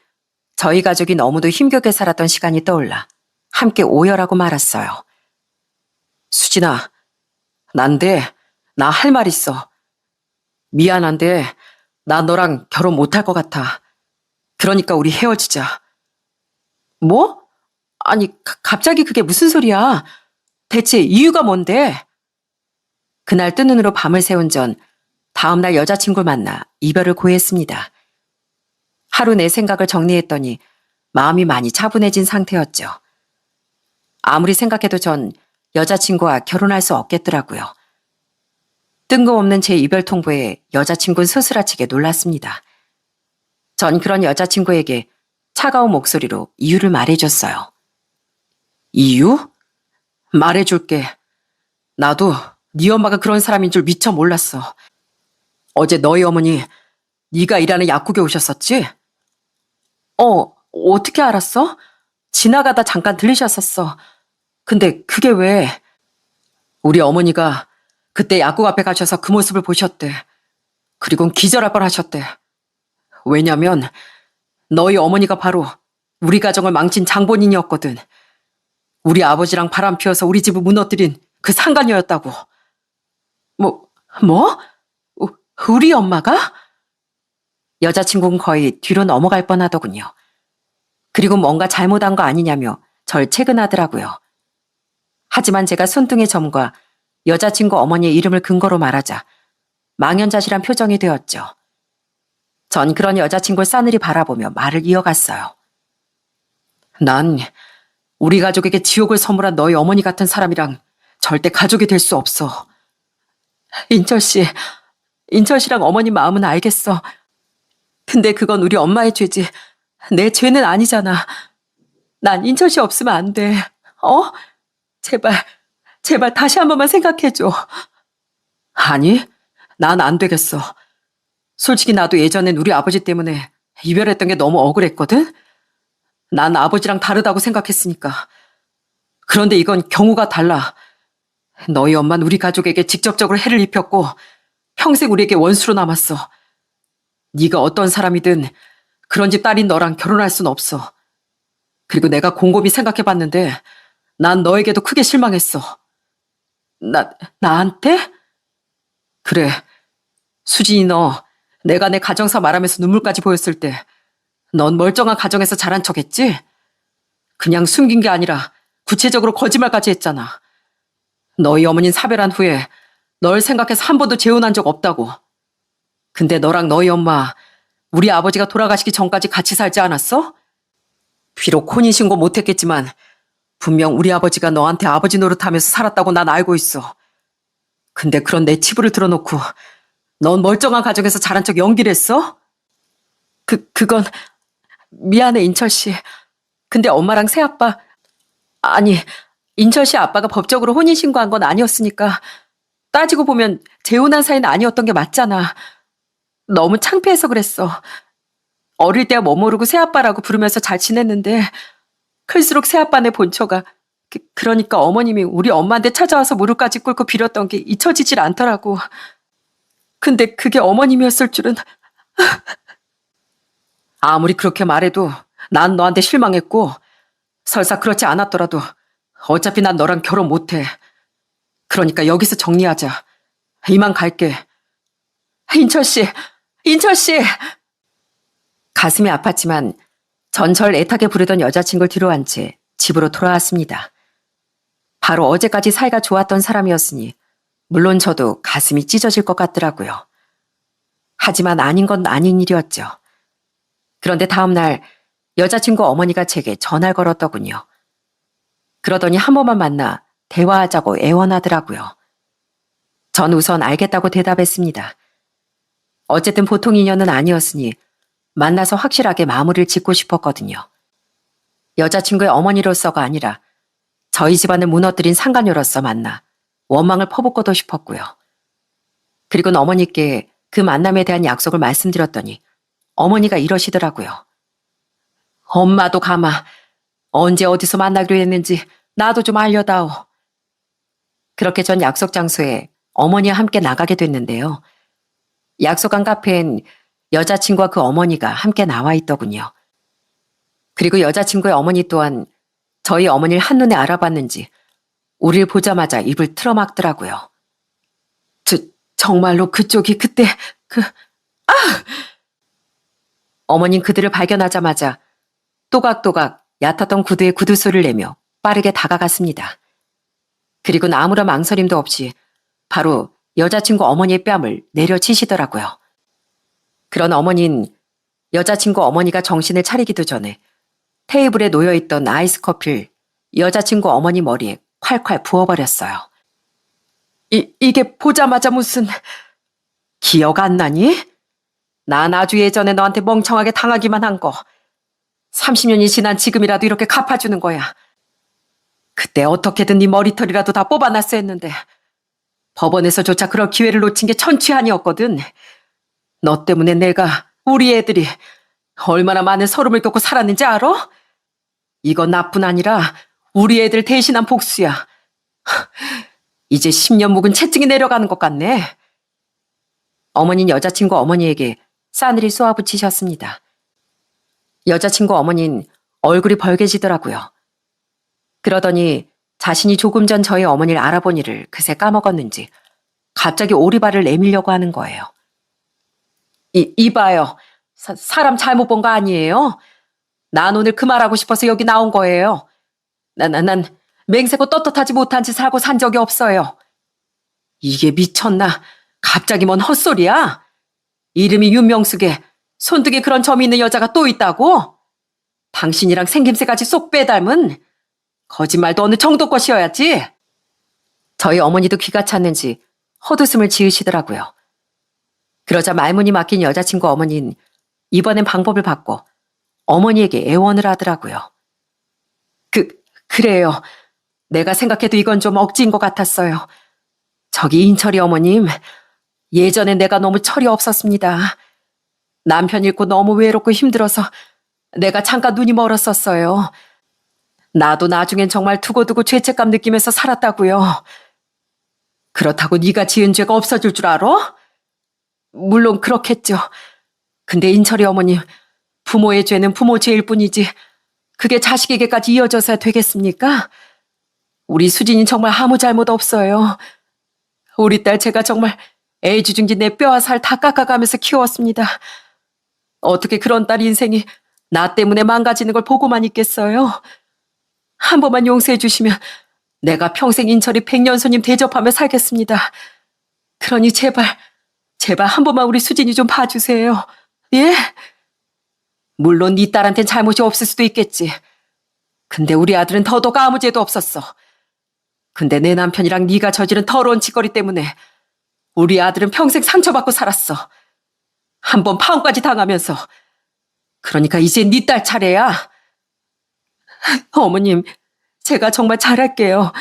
저희 가족이 너무도 힘겹게 살았던 시간이 떠올라 함께 오열하고 말았어요. 수진아, 나 할 말 있어. 미안한데 나 너랑 결혼 못할 것 같아. 그러니까 우리 헤어지자. 뭐? 아니 갑자기 그게 무슨 소리야? 대체 이유가 뭔데? 그날 뜬 눈으로 밤을 새운 전 다음날 여자친구를 만나 이별을 고했습니다. 하루 내 생각을 정리했더니 마음이 많이 차분해진 상태였죠. 아무리 생각해도 전 여자친구와 결혼할 수 없겠더라고요. 뜬금없는 제 이별 통보에 여자친구는 스스라치게 놀랐습니다. 전 그런 여자친구에게 차가운 목소리로 이유를 말해줬어요. 이유? 말해줄게. 나도 네 엄마가 그런 사람인 줄 미처 몰랐어. 어제 너희 어머니 네가 일하는 약국에 오셨었지? 어떻게 알았어? 지나가다 잠깐 들리셨었어. 근데 그게 왜? 우리 어머니가 그때 약국 앞에 가셔서 그 모습을 보셨대. 그리곤 기절할 뻔하셨대. 왜냐면 너희 어머니가 바로 우리 가정을 망친 장본인이었거든. 우리 아버지랑 바람 피워서 우리 집을 무너뜨린 그 상간녀였다고. 뭐, 뭐? 우리 엄마가? 여자친구는 거의 뒤로 넘어갈 뻔하더군요. 그리고 뭔가 잘못한 거 아니냐며 절 체근하더라고요. 하지만 제가 손등의 점과 여자친구 어머니의 이름을 근거로 말하자 망연자실한 표정이 되었죠. 전 그런 여자친구를 싸늘히 바라보며 말을 이어갔어요. 난 우리 가족에게 지옥을 선물한 너희 어머니 같은 사람이랑 절대 가족이 될 수 없어. 인철 씨랑 어머니 마음은 알겠어. 근데 그건 우리 엄마의 죄지. 내 죄는 아니잖아. 난 인철 씨 없으면 안 돼. 어? 제발 다시 한 번만 생각해줘. 아니, 난 안 되겠어. 솔직히 나도 예전엔 우리 아버지 때문에 이별했던 게 너무 억울했거든? 난 아버지랑 다르다고 생각했으니까. 그런데 이건 경우가 달라. 너희 엄마는 우리 가족에게 직접적으로 해를 입혔고 평생 우리에게 원수로 남았어. 네가 어떤 사람이든 그런 집 딸인 너랑 결혼할 순 없어. 그리고 내가 곰곰이 생각해봤는데 난 너에게도 크게 실망했어. 나한테? 그래. 수진이 너 내가 내 가정사 말하면서 눈물까지 보였을 때 넌 멀쩡한 가정에서 자란 척했지? 그냥 숨긴 게 아니라 구체적으로 거짓말까지 했잖아. 너희 어머니는 사별한 후에 널 생각해서 한 번도 재혼한 적 없다고. 근데 너랑 너희 엄마, 우리 아버지가 돌아가시기 전까지 같이 살지 않았어? 비록 혼인신고 못했겠지만 분명 우리 아버지가 너한테 아버지 노릇하면서 살았다고 난 알고 있어. 근데 그런 내 치부를 들어놓고 넌 멀쩡한 가정에서 자란 척 연기를 했어? 그건 미안해 인철 씨. 근데 엄마랑 새아빠, 아니 인철 씨 아빠가 법적으로 혼인신고한 건 아니었으니까 따지고 보면 재혼한 사이는 아니었던 게 맞잖아. 너무 창피해서 그랬어. 어릴 때야 뭐 모르고 새아빠라고 부르면서 잘 지냈는데 클수록 새아빠네 본처가 그러니까 어머님이 우리 엄마한테 찾아와서 무릎까지 꿇고 빌었던 게 잊혀지질 않더라고. 근데 그게 어머님이었을 줄은. 아무리 그렇게 말해도 난 너한테 실망했고 설사 그렇지 않았더라도 어차피 난 너랑 결혼 못해. 그러니까 여기서 정리하자. 이만 갈게. 인철 씨! 가슴이 아팠지만 전 절 애타게 부르던 여자친구를 뒤로한 채 집으로 돌아왔습니다. 바로 어제까지 사이가 좋았던 사람이었으니 물론 저도 가슴이 찢어질 것 같더라고요. 하지만 아닌 건 아닌 일이었죠. 그런데 다음날 여자친구 어머니가 제게 전화를 걸었더군요. 그러더니 한 번만 만나 대화하자고 애원하더라고요. 전 우선 알겠다고 대답했습니다. 어쨌든 보통 인연은 아니었으니 만나서 확실하게 마무리를 짓고 싶었거든요. 여자친구의 어머니로서가 아니라 저희 집안을 무너뜨린 상간녀로서 만나 원망을 퍼붓고도 싶었고요. 그리고는 어머니께 그 만남에 대한 약속을 말씀드렸더니 어머니가 이러시더라고요. 엄마도 가마. 언제 어디서 만나기로 했는지 나도 좀 알려다오. 그렇게 전 약속 장소에 어머니와 함께 나가게 됐는데요. 약속한 카페엔 여자친구와 그 어머니가 함께 나와 있더군요. 그리고 여자친구의 어머니 또한 저희 어머니를 한눈에 알아봤는지 우리를 보자마자 입을 틀어막더라고요. 정말로 그쪽이 그때 어머닌 그들을 발견하자마자 또각또각 얕았던 구두에 구두소리를 내며 빠르게 다가갔습니다. 그리고는 아무런 망설임도 없이 바로 여자친구 어머니의 뺨을 내려치시더라고요. 그런 어머니는 여자친구 어머니가 정신을 차리기도 전에 테이블에 놓여있던 아이스 커피를 여자친구 어머니 머리에 콸콸 부어버렸어요. 이게 보자마자 무슨... 기억 안 나니? 난 아주 예전에 너한테 멍청하게 당하기만 한 거 30년이 지난 지금이라도 이렇게 갚아주는 거야. 그때 어떻게든 네 머리털이라도 다 뽑아놨어 했는데 법원에서조차 그럴 기회를 놓친 게 천추한이었거든. 너 때문에 내가, 우리 애들이 얼마나 많은 서름을 겪고 살았는지 알아? 이건 나뿐 아니라 우리 애들 대신한 복수야. 이제 10년 묵은 채증이 내려가는 것 같네. 어머니는 여자친구 어머니에게 싸늘히 쏘아붙이셨습니다. 여자친구 어머니는 얼굴이 벌개지더라고요. 그러더니 자신이 조금 전 저희 어머니를 알아보니를 그새 까먹었는지 갑자기 오리발을 내밀려고 하는 거예요. 이봐요. 사람 잘못 본 거 아니에요? 난 오늘 그 말하고 싶어서 여기 나온 거예요. 난 맹세고 떳떳하지 못한 짓을 하고 산 적이 없어요. 이게 미쳤나? 갑자기 뭔 헛소리야? 이름이 윤명숙에 손등에 그런 점이 있는 여자가 또 있다고? 당신이랑 생김새까지 쏙 빼닮은? 거짓말도 어느 정도 것이어야지. 저희 어머니도 귀가 찼는지 헛웃음을 지으시더라고요. 그러자 말문이 막힌 여자친구 어머니는 이번엔 방법을 바꿔 어머니에게 애원을 하더라고요. 그래요. 내가 생각해도 이건 좀 억지인 것 같았어요. 저기 인철이 어머님, 예전에 내가 너무 철이 없었습니다. 남편 잃고 너무 외롭고 힘들어서 내가 잠깐 눈이 멀었었어요. 나도 나중엔 정말 두고두고 죄책감 느끼면서 살았다고요. 그렇다고 네가 지은 죄가 없어질 줄 알아? 물론 그렇겠죠. 근데 인철이 어머님, 부모의 죄는 부모 죄일 뿐이지 그게 자식에게까지 이어져서야 되겠습니까? 우리 수진이 정말 아무 잘못 없어요. 우리 딸 제가 정말 애지중지 내 뼈와 살 다 깎아가면서 키웠습니다. 어떻게 그런 딸 인생이 나 때문에 망가지는 걸 보고만 있겠어요? 한 번만 용서해 주시면 내가 평생 인철이 백년손님 대접하며 살겠습니다. 그러니 제발 한 번만 우리 수진이 좀 봐주세요. 예? 물론 네 딸한텐 잘못이 없을 수도 있겠지. 근데 우리 아들은 더더욱 아무 죄도 없었어. 근데 내 남편이랑 네가 저지른 더러운 짓거리 때문에 우리 아들은 평생 상처받고 살았어. 한 번 파혼까지 당하면서. 그러니까 이제 네 딸 차례야. 어머님, 제가 정말 잘할게요.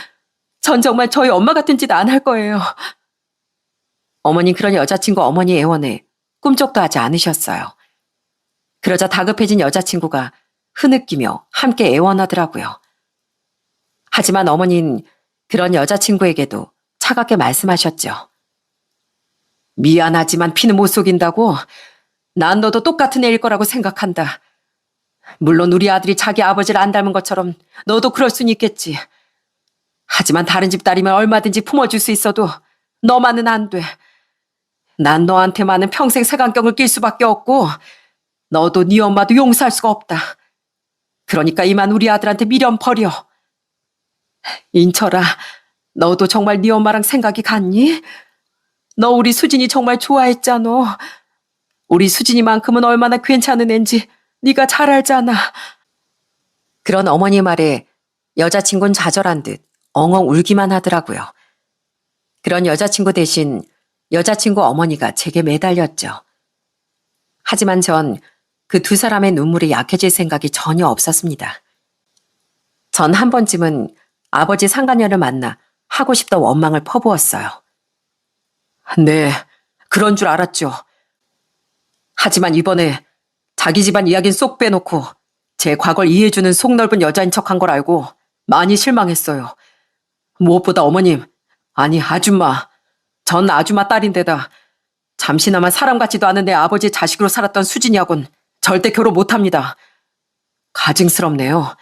전 정말 저희 엄마 같은 짓 안 할 거예요. 어머님 그런 여자친구 어머니 애원에 꿈쩍도 하지 않으셨어요. 그러자 다급해진 여자친구가 흐느끼며 함께 애원하더라고요. 하지만 어머니는 그런 여자친구에게도 차갑게 말씀하셨죠. 미안하지만 피는 못 속인다고? 난 너도 똑같은 애일 거라고 생각한다. 물론 우리 아들이 자기 아버지를 안 닮은 것처럼 너도 그럴 순 있겠지. 하지만 다른 집 딸이면 얼마든지 품어줄 수 있어도 너만은 안 돼. 난 너한테만은 평생 색안경을 낄 수밖에 없고 너도 네 엄마도 용서할 수가 없다. 그러니까 이만 우리 아들한테 미련 버려. 인철아, 너도 정말 네 엄마랑 생각이 같니? 너 우리 수진이 정말 좋아했잖아. 우리 수진이만큼은 얼마나 괜찮은 앤지 네가 잘 알잖아. 그런 어머니 말에 여자친구는 좌절한 듯 엉엉 울기만 하더라고요. 그런 여자친구 대신 여자친구 어머니가 제게 매달렸죠. 하지만 전 그 두 사람의 눈물이 약해질 생각이 전혀 없었습니다. 전 한 번쯤은 아버지 상간녀를 만나 하고 싶던 원망을 퍼부었어요. 네, 그런 줄 알았죠. 하지만 이번에 자기 집안 이야기는 쏙 빼놓고 제 과거를 이해해주는 속 넓은 여자인 척한 걸 알고 많이 실망했어요. 무엇보다 어머님, 아니 아줌마, 전 아줌마 딸인데다 잠시나마 사람 같지도 않은 내 아버지의 자식으로 살았던 수진이하고는 절대 결혼 못합니다. 가증스럽네요.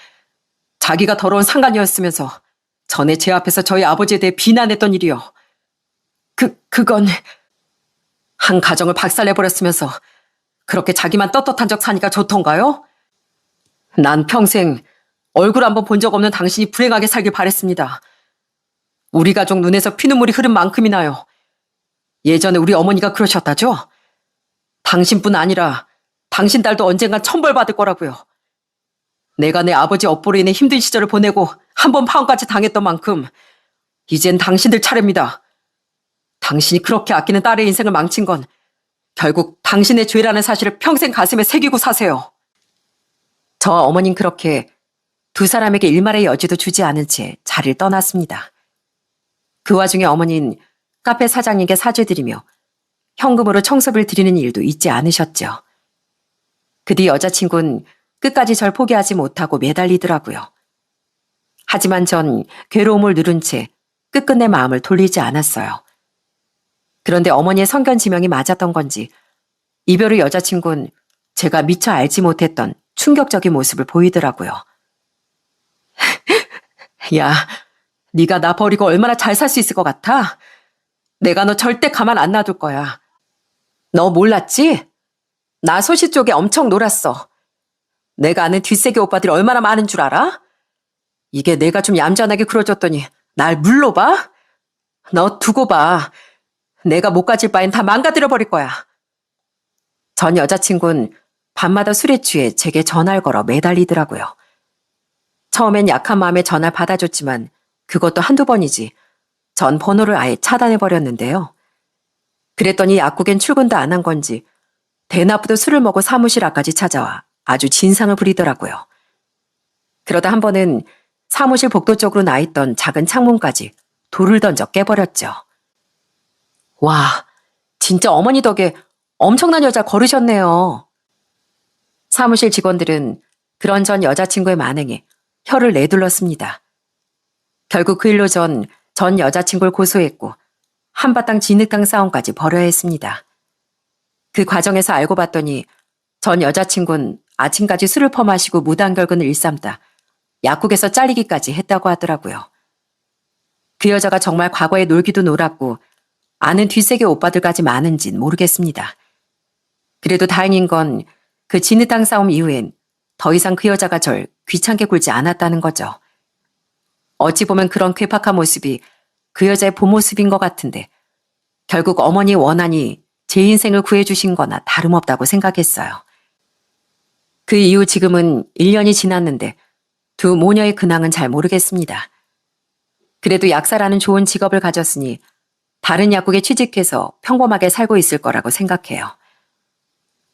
자기가 더러운 상간녀였으면서 전에 제 앞에서 저희 아버지에 대해 비난했던 일이요. 그건 한 가정을 박살내버렸으면서 그렇게 자기만 떳떳한 적 사니까 좋던가요? 난 평생 얼굴 한번 본 적 없는 당신이 불행하게 살길 바랬습니다. 우리 가족 눈에서 피눈물이 흐른 만큼이나요. 예전에 우리 어머니가 그러셨다죠? 당신뿐 아니라 당신 딸도 언젠간 천벌받을 거라고요. 내가 내 아버지 업보로 인해 힘든 시절을 보내고 한 번 파혼까지 당했던 만큼 이젠 당신들 차례입니다. 당신이 그렇게 아끼는 딸의 인생을 망친 건 결국 당신의 죄라는 사실을 평생 가슴에 새기고 사세요. 저와 어머닌 그렇게 두 사람에게 일말의 여지도 주지 않은 채 자리를 떠났습니다. 그 와중에 어머니는 카페 사장님께 사죄드리며 현금으로 청소비를 드리는 일도 잊지 않으셨죠. 그 뒤 여자친구는 끝까지 절 포기하지 못하고 매달리더라고요. 하지만 전 괴로움을 누른 채 끝끝내 마음을 돌리지 않았어요. 그런데 어머니의 성견 지명이 맞았던 건지 이별 후 여자친구는 제가 미처 알지 못했던 충격적인 모습을 보이더라고요. 야, 네가 나 버리고 얼마나 잘 살 수 있을 것 같아? 내가 너 절대 가만 안 놔둘 거야. 너 몰랐지? 나 소시 쪽에 엄청 놀았어. 내가 아는 뒷세계 오빠들이 얼마나 많은 줄 알아? 이게 내가 좀 얌전하게 굴어줬더니 날 물러봐? 너 두고 봐. 내가 못 가질 바엔 다 망가뜨려 버릴 거야. 전 여자친구는 밤마다 술에 취해 제게 전화를 걸어 매달리더라고요. 처음엔 약한 마음에 전화를 받아줬지만 그것도 한두 번이지. 전 번호를 아예 차단해버렸는데요. 그랬더니 약국엔 출근도 안 한 건지 대낮부터 술을 먹고 사무실 앞까지 찾아와 아주 진상을 부리더라고요. 그러다 한 번은 사무실 복도 쪽으로 나 있던 작은 창문까지 돌을 던져 깨버렸죠. 와, 진짜 어머니 덕에 엄청난 여자 거르셨네요. 사무실 직원들은 그런 전 여자친구의 만행에 혀를 내둘렀습니다. 결국 그 일로 전 여자친구를 고소했고 한바탕 진흙탕 싸움까지 벌여야 했습니다. 그 과정에서 알고 봤더니 전 여자친구는 아침까지 술을 퍼마시고 무단결근을 일삼다 약국에서 잘리기까지 했다고 하더라고요. 그 여자가 정말 과거에 놀기도 놀았고 아는 뒷세계 오빠들까지 많은진 모르겠습니다. 그래도 다행인 건 그 진흙탕 싸움 이후엔 더 이상 그 여자가 절 귀찮게 굴지 않았다는 거죠. 어찌 보면 그런 괴팍한 모습이 그 여자의 본 모습인 것 같은데 결국 어머니의 원한이 제 인생을 구해주신 거나 다름없다고 생각했어요. 그 이후 지금은 1년이 지났는데 두 모녀의 근황은 잘 모르겠습니다. 그래도 약사라는 좋은 직업을 가졌으니 다른 약국에 취직해서 평범하게 살고 있을 거라고 생각해요.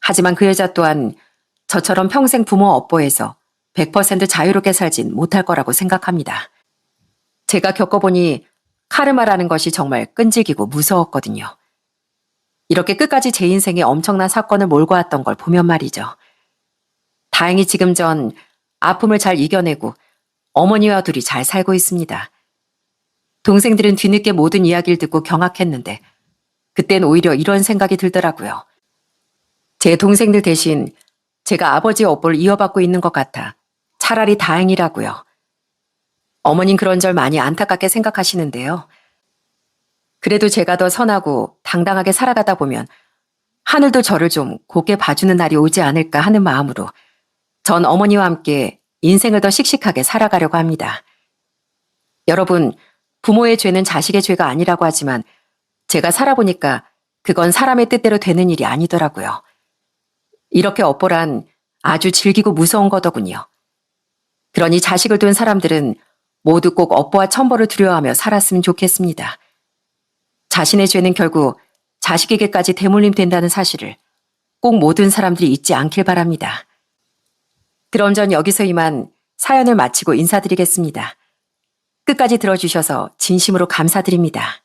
하지만 그 여자 또한 저처럼 평생 부모 업보에서 100% 자유롭게 살진 못할 거라고 생각합니다. 제가 겪어보니 카르마라는 것이 정말 끈질기고 무서웠거든요. 이렇게 끝까지 제 인생에 엄청난 사건을 몰고 왔던 걸 보면 말이죠. 다행히 지금 전 아픔을 잘 이겨내고 어머니와 둘이 잘 살고 있습니다. 동생들은 뒤늦게 모든 이야기를 듣고 경악했는데 그땐 오히려 이런 생각이 들더라고요. 제 동생들 대신 제가 아버지의 업보를 이어받고 있는 것 같아 차라리 다행이라고요. 어머님 그런 절 많이 안타깝게 생각하시는데요. 그래도 제가 더 선하고 당당하게 살아가다 보면 하늘도 저를 좀 곱게 봐주는 날이 오지 않을까 하는 마음으로 전 어머니와 함께 인생을 더 씩씩하게 살아가려고 합니다. 여러분, 부모의 죄는 자식의 죄가 아니라고 하지만 제가 살아보니까 그건 사람의 뜻대로 되는 일이 아니더라고요. 이렇게 업보란 아주 질기고 무서운 거더군요. 그러니 자식을 둔 사람들은 모두 꼭 업보와 천벌을 두려워하며 살았으면 좋겠습니다. 자신의 죄는 결국 자식에게까지 대물림 된다는 사실을 꼭 모든 사람들이 잊지 않길 바랍니다. 그럼 전 여기서 이만 사연을 마치고 인사드리겠습니다. 끝까지 들어주셔서 진심으로 감사드립니다.